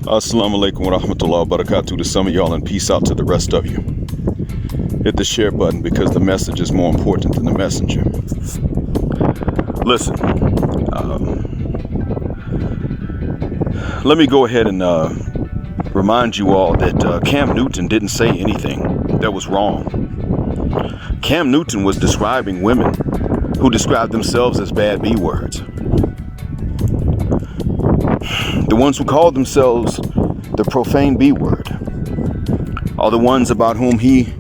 Assalamu alaikum wa rahmatullahi wa barakatuh to some of y'all, and peace out to the rest of you. Hit the share button because the message is more important than the messenger. Listen, let me go ahead and remind you all that Cam Newton didn't say anything that was wrong. Cam Newton was describing women who described themselves as bad B words. The ones who called themselves the profane B word are the ones about whom he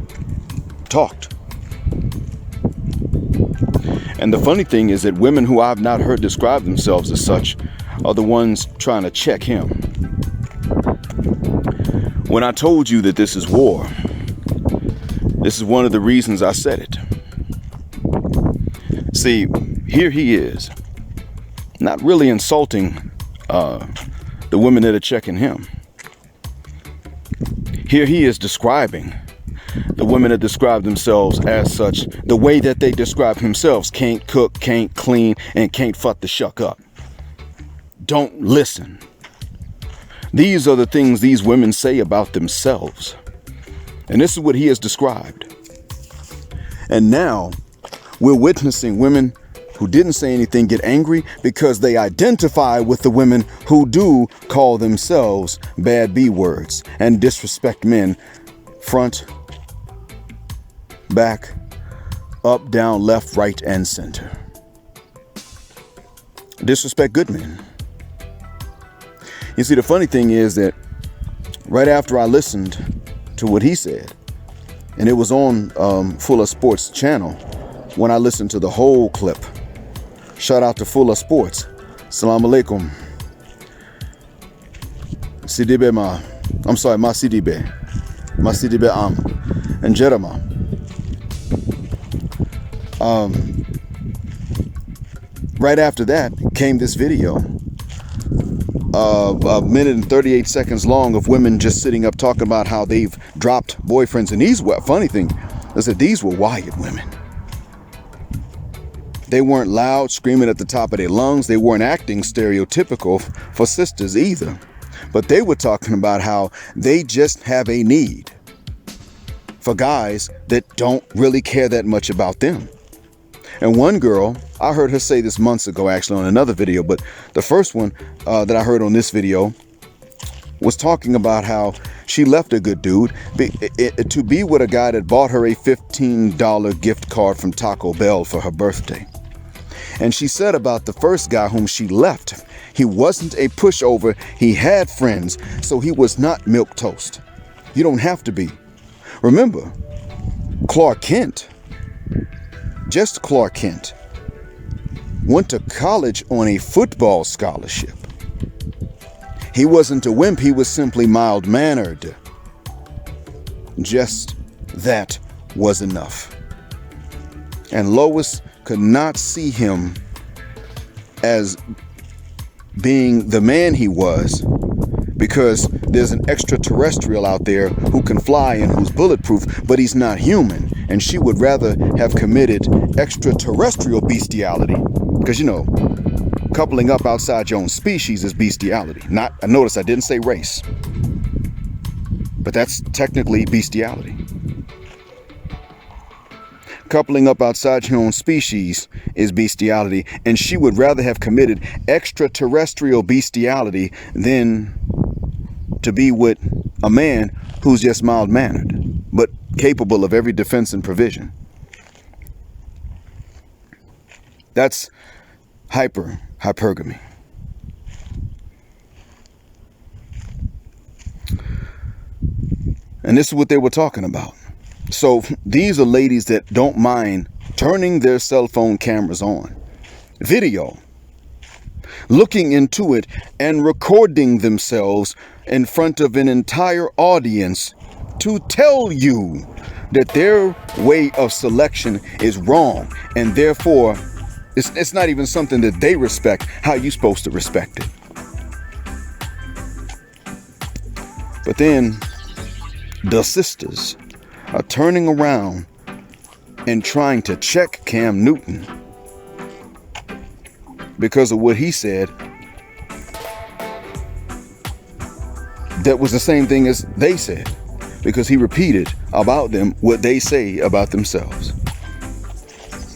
talked. And the funny thing is that women who I've not heard describe themselves as such are the ones trying to check him. When I told you that this is war, this is one of the reasons I said it. See, here he is, not really insulting the women that are checking him. Here he is describing the women that describe themselves as such the way that they describe themselves: can't cook, can't clean, and can't fuck the shuck up. Don't listen. These are the things these women say about themselves. And this is what he has described. And now we're witnessing women who didn't say anything get angry because they identify with the women who do call themselves bad B words and disrespect men front, back, up, down, left, right, and center. Disrespect good men. You see, the funny thing is that right after I listened to what he said, and it was on Fuller Sports channel, when I listened to the whole clip. Shout out to Fuller Sports. Assalamu alaikum. CDB ma. I'm sorry, ma CDB. Ma CDB and Jerema. Right after that came this video. A minute and 38 seconds long of women just sitting up talking about how they've dropped boyfriends. And these were, funny thing is that these were wired women. They weren't loud, screaming at the top of their lungs. They weren't acting stereotypical for sisters either. But they were talking about how they just have a need for guys that don't really care that much about them. And one girl, I heard her say this months ago actually on another video, but the first one that I heard on this video was talking about how she left a good dude to be with a guy that bought her a $15 gift card from Taco Bell for her birthday. And she said about the first guy whom she left, he wasn't a pushover, he had friends, so he was not milquetoast. You don't have to be. Remember, Clark Kent, just Clark Kent, went to college on a football scholarship. He wasn't a wimp, he was simply mild-mannered. Just that was enough. And Lois could not see him as being the man he was, because there's an extraterrestrial out there who can fly and who's bulletproof, but he's not human. And she would rather have committed extraterrestrial bestiality, because, you know, coupling up outside your own species is bestiality. Notice I didn't say race, but that's technically bestiality. Coupling up outside your own species is bestiality, and she would rather have committed extraterrestrial bestiality than to be with a man who's just mild-mannered, but capable of every defense and provision. That's hypergamy. And this is what they were talking about. So these are ladies that don't mind turning their cell phone cameras on, video, looking into it and recording themselves in front of an entire audience to tell you that their way of selection is wrong, and therefore it's not even something that they respect. How you supposed to respect it? But then the sisters are turning around and trying to check Cam Newton because of what he said that was the same thing as they said, because he repeated about them what they say about themselves.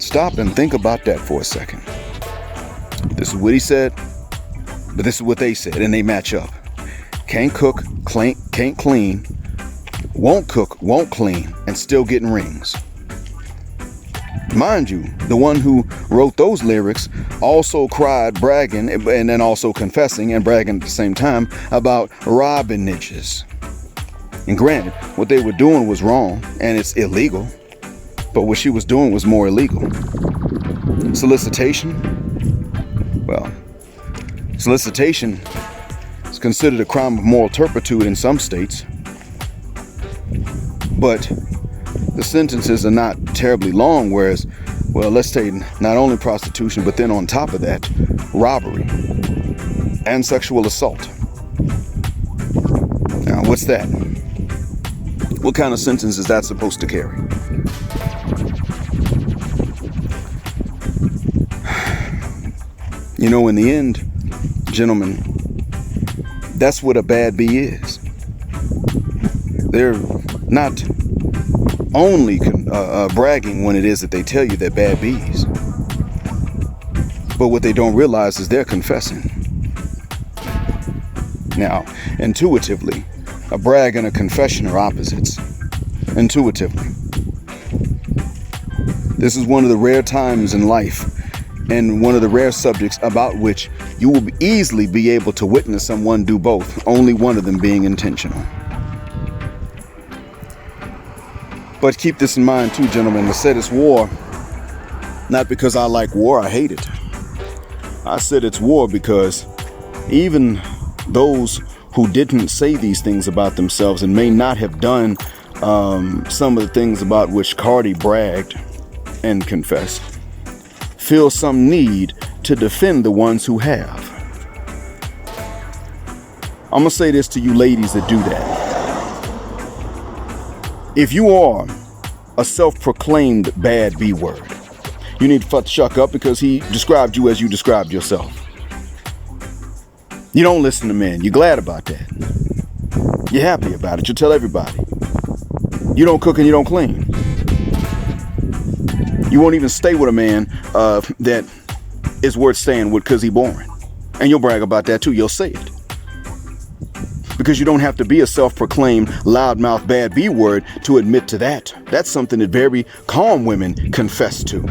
Stop and think about that for a second. This is what he said, but this is what they said, and they match up. Can't cook, can't clean, won't cook, won't clean, and still getting rings. Mind you, the one who wrote those lyrics also cried, bragging, and then also confessing and bragging at the same time about robbing niches. And granted, what they were doing was wrong and it's illegal, but what she was doing was more illegal. Solicitation? Well, solicitation is considered a crime of moral turpitude in some states, but the sentences are not terribly long, whereas, well, let's say not only prostitution, but then on top of that, robbery and sexual assault. Now, what's that? What kind of sentence is that supposed to carry? You know, in the end, gentlemen, that's what a bad bee is. They're not only bragging when it is that they tell you they're bad bees, but what they don't realize is they're confessing. Now, intuitively, a brag and a confession are opposites. Intuitively. This is one of the rare times in life and one of the rare subjects about which you will easily be able to witness someone do both, only one of them being intentional. But keep this in mind too, gentlemen. I said it's war, not because I like war, I hate it. I said it's war because even those who didn't say these things about themselves and may not have done some of the things about which Cardi bragged and confessed, feel some need to defend the ones who have. I'm gonna say this to you ladies that do that. If you are a self-proclaimed bad B word, you need to shuck up because he described you as you described yourself. You don't listen to men. You're glad about that. You're happy about it. You tell everybody. You don't cook and you don't clean. You won't even stay with a man that is worth staying with because he's boring. And you'll brag about that too. You'll say it. Because you don't have to be a self-proclaimed loudmouth bad B word to admit to that. That's something that very calm women confess to.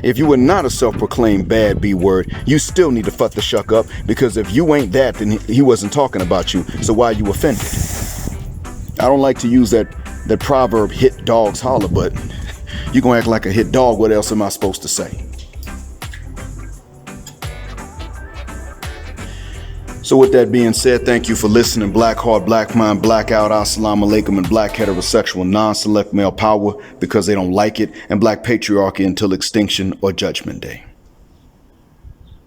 If you were not a self-proclaimed bad B word, you still need to the shuck up, because if you ain't that, then he wasn't talking about you. So why are you offended? I don't like to use that proverb, hit dogs holler, but you gonna act like a hit dog. What else am I supposed to say? So with that being said, thank you for listening. Black heart, black mind, blackout, assalamu alaikum, and black heterosexual non-select male power because they don't like it, and black patriarchy until extinction or judgment day.